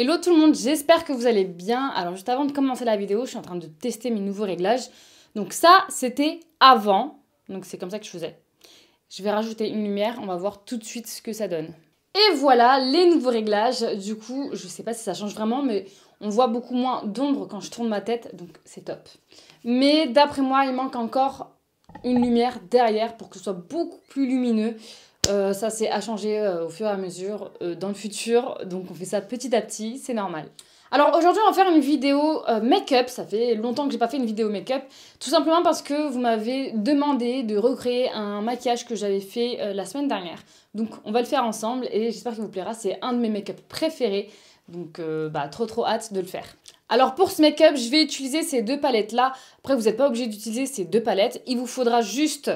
Hello tout le monde, j'espère que vous allez bien. Alors juste avant de commencer la vidéo, je suis en train de tester mes nouveaux réglages. Donc ça, c'était avant. Donc c'est comme ça que je faisais. Je vais rajouter une lumière, on va voir tout de suite ce que ça donne. Et voilà les nouveaux réglages. Du coup, je sais pas si ça change vraiment, mais on voit beaucoup moins d'ombre quand je tourne ma tête, donc c'est top. Mais d'après moi, il manque encore une lumière derrière pour que ce soit beaucoup plus lumineux. Ça c'est à changer au fur et à mesure dans le futur, donc on fait ça petit à petit, c'est normal. Alors aujourd'hui on va faire une vidéo make-up, ça fait longtemps que j'ai pas fait une vidéo make-up, tout simplement parce que vous m'avez demandé de recréer un maquillage que j'avais fait la semaine dernière. Donc on va le faire ensemble et j'espère qu'il vous plaira, c'est un de mes make-up préférés, donc trop hâte de le faire. Alors pour ce make-up, je vais utiliser ces deux palettes là, après vous n'êtes pas obligé d'utiliser ces deux palettes, il vous faudra juste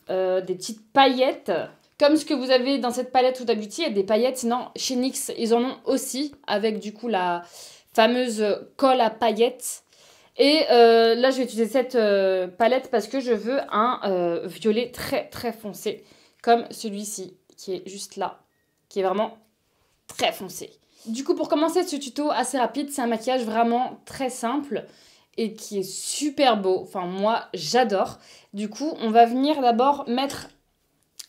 des petites paillettes, comme ce que vous avez dans cette palette Huda Beauty, il y a des paillettes, sinon chez NYX, ils en ont aussi, avec du coup la fameuse colle à paillettes. Et là, je vais utiliser cette palette parce que je veux un violet très foncé, comme celui-ci, qui est juste là, qui est vraiment très foncé. Du coup, pour commencer ce tuto assez rapide, c'est un maquillage vraiment très simple et qui est super beau. Enfin, moi, j'adore. Du coup, on va venir d'abord mettre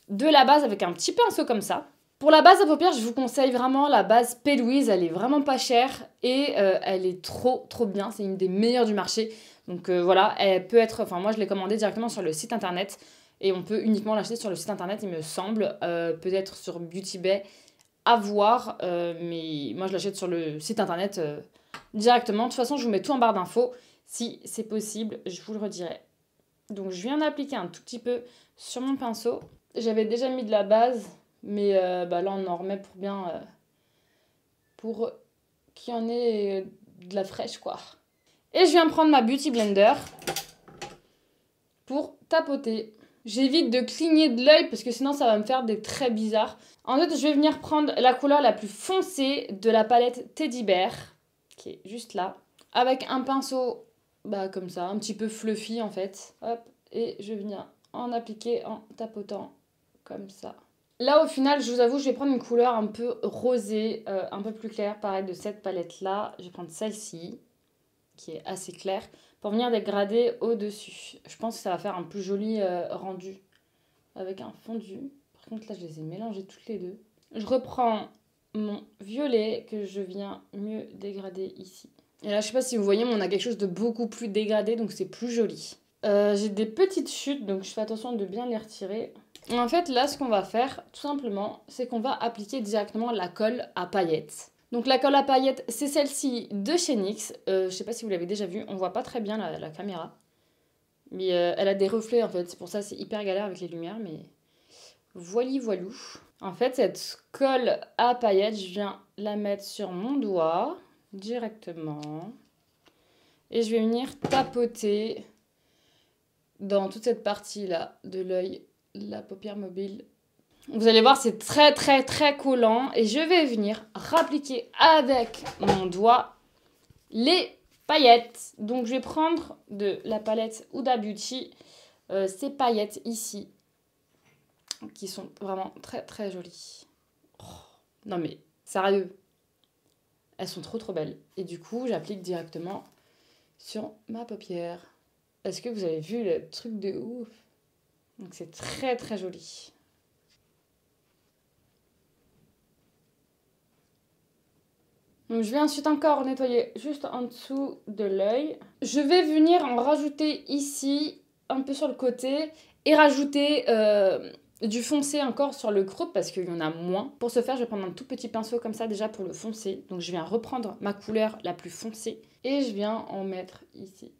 de la base avec un petit pinceau comme ça. Pour la base à paupières, je vous conseille vraiment la base P. Louise. Elle est vraiment pas chère et elle est trop bien. C'est une des meilleures du marché. Donc voilà, elle peut être... Enfin, moi, je l'ai commandée directement sur le site internet et on peut uniquement l'acheter sur le site internet, il me semble. Peut-être sur Beauty Bay, à voir. Mais moi, je l'achète sur le site internet directement. De toute façon, je vous mets tout en barre d'infos. Si c'est possible, je vous le redirai. Donc je viens d'appliquer un tout petit peu sur mon pinceau. J'avais déjà mis de la base, mais là on en remet pour bien... pour qu'il y en ait de la fraîche quoi. Et je viens prendre ma Beauty Blender pour tapoter. J'évite de cligner de l'œil parce que sinon ça va me faire des traits bizarres. Ensuite je vais venir prendre la couleur la plus foncée de la palette Teddy Bear, qui est juste là, avec un pinceau... comme ça, un petit peu fluffy en fait. Hop, et je viens en appliquer en tapotant comme ça. Là au final, je vous avoue, je vais prendre une couleur un peu rosée, un peu plus claire, pareil de cette palette là. Je vais prendre celle-ci, qui est assez claire, pour venir dégrader au-dessus. Je pense que ça va faire un plus joli rendu avec un fondu. Par contre là, je les ai mélangées toutes les deux. Je reprends mon violet que je viens mieux dégrader ici. Et là, je sais pas si vous voyez, mais on a quelque chose de beaucoup plus dégradé, donc c'est plus joli. J'ai des petites chutes, donc je fais attention de bien les retirer. Et en fait, là, ce qu'on va faire, tout simplement, c'est qu'on va appliquer directement la colle à paillettes. Donc la colle à paillettes, c'est celle-ci de chez NYX. Je sais pas si vous l'avez déjà vue, on voit pas très bien la caméra. Mais elle a des reflets, en fait, c'est pour ça c'est hyper galère avec les lumières, mais voilou. En fait, cette colle à paillettes, je viens la mettre sur mon doigt directement et je vais venir tapoter dans toute cette partie là de l'œil, la paupière mobile. Vous allez voir, c'est très collant et je vais venir rappliquer avec mon doigt les paillettes. Donc je vais prendre de la palette Huda Beauty ces paillettes ici qui sont vraiment très jolies. Oh, non mais sérieux, elles sont trop belles. Et du coup, j'applique directement sur ma paupière. Est-ce que vous avez vu le truc de ouf? Donc c'est très joli. Donc je vais ensuite encore nettoyer juste en dessous de l'œil. Je vais venir en rajouter ici, un peu sur le côté, et rajouter du foncé encore sur le creux parce qu'il y en a moins. Pour ce faire, je vais prendre un tout petit pinceau comme ça déjà pour le foncer. Donc je viens reprendre ma couleur la plus foncée et je viens en mettre ici.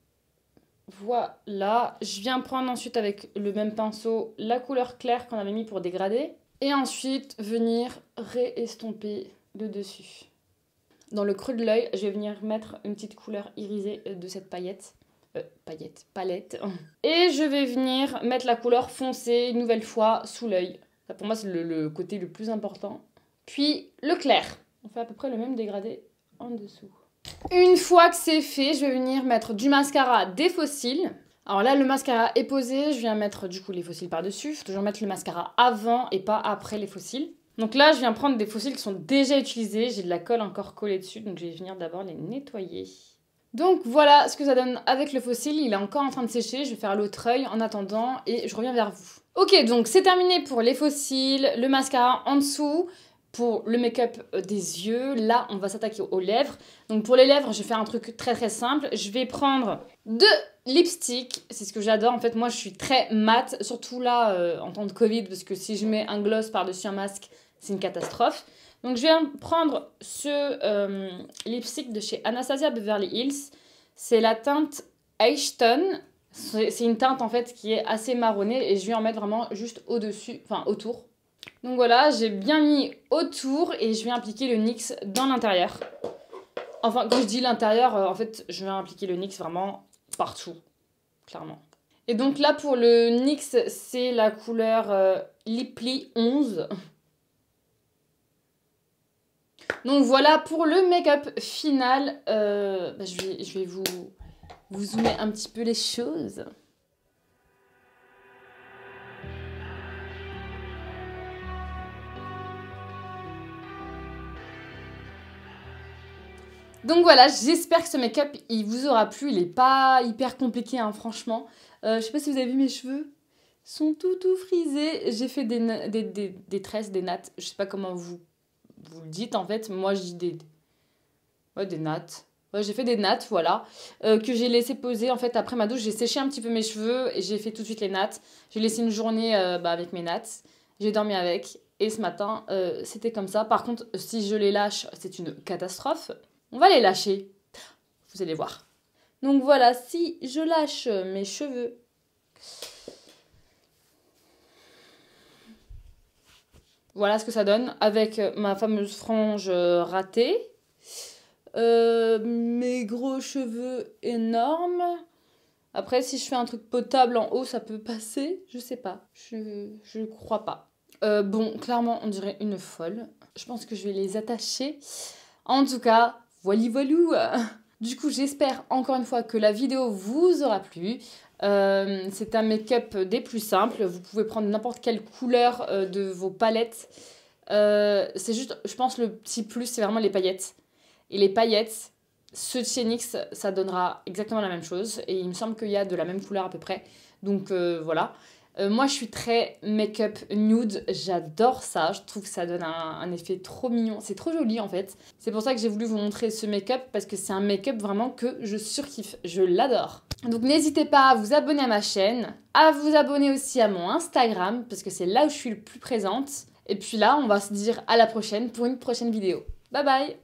Voilà, je viens prendre ensuite avec le même pinceau la couleur claire qu'on avait mis pour dégrader. Et ensuite venir réestomper le dessus. Dans le creux de l'œil, je vais venir mettre une petite couleur irisée de cette palette. Et je vais venir mettre la couleur foncée une nouvelle fois sous l'œil. Ça pour moi c'est le côté le plus important. Puis le clair. On fait à peu près le même dégradé en dessous. Une fois que c'est fait, je vais venir mettre du mascara, des faux cils. Alors là, le mascara est posé, je viens mettre du coup les faux cils par-dessus. Il faut toujours mettre le mascara avant et pas après les faux cils. Donc là, je viens prendre des fossiles qui sont déjà utilisés. J'ai de la colle encore collée dessus, donc je vais venir d'abord les nettoyer. Donc voilà ce que ça donne avec le fossile. Il est encore en train de sécher. Je vais faire l'autre œil en attendant et je reviens vers vous. Ok, donc c'est terminé pour les fossiles, le mascara en dessous. Pour le make-up des yeux, là, on va s'attaquer aux lèvres. Donc pour les lèvres, je vais faire un truc très très simple. Je vais prendre 2 lipsticks. C'est ce que j'adore. En fait, moi, je suis très mat, surtout là, en temps de Covid, parce que si je mets un gloss par-dessus un masque, c'est une catastrophe. Donc je vais prendre ce lipstick de chez Anastasia Beverly Hills. C'est la teinte Ashton. C'est une teinte en fait qui est assez marronnée et je vais en mettre vraiment juste au-dessus, enfin autour. Donc voilà, j'ai bien mis autour et je vais appliquer le NYX dans l'intérieur. Enfin, quand je dis l'intérieur, en fait, je vais appliquer le NYX vraiment partout, clairement. Et donc là, pour le NYX, c'est la couleur Liply 11. Donc voilà pour le make-up final. Je vais vous zoomer un petit peu les choses. Donc voilà, j'espère que ce make-up, il vous aura plu. Il n'est pas hyper compliqué, hein, franchement. Je sais pas si vous avez vu mes cheveux. Ils sont tout frisés. J'ai fait des tresses, des nattes. Je sais pas comment vous le dites, en fait. Moi, je dis des nattes. Ouais, j'ai fait des nattes, voilà. Que j'ai laissé poser, en fait, après ma douche. J'ai séché un petit peu mes cheveux et j'ai fait tout de suite les nattes. J'ai laissé une journée avec mes nattes. J'ai dormi avec. Et ce matin, c'était comme ça. Par contre, si je les lâche, c'est une catastrophe. On va les lâcher. Vous allez voir. Donc voilà, si je lâche mes cheveux, voilà ce que ça donne avec ma fameuse frange ratée. Mes gros cheveux énormes. Après, si je fais un truc potable en haut, ça peut passer. Je sais pas. Je crois pas. Bon, clairement, on dirait une folle. Je pense que je vais les attacher. En tout cas, voilou. Du coup, j'espère encore une fois que la vidéo vous aura plu. C'est un make-up des plus simples. Vous pouvez prendre n'importe quelle couleur de vos palettes. C'est juste, je pense, le petit plus, c'est vraiment les paillettes. Et les paillettes, ceux de chez NYX, ça donnera exactement la même chose. Et il me semble qu'il y a de la même couleur à peu près. Donc voilà. Moi, je suis très make-up nude. J'adore ça. Je trouve que ça donne un effet trop mignon. C'est trop joli, en fait. C'est pour ça que j'ai voulu vous montrer ce make-up. Parce que c'est un make-up vraiment que je surkiffe. Je l'adore. Donc, n'hésitez pas à vous abonner à ma chaîne. À vous abonner aussi à mon Instagram. Parce que c'est là où je suis le plus présente. Et puis là, on va se dire à la prochaine pour une prochaine vidéo. Bye bye!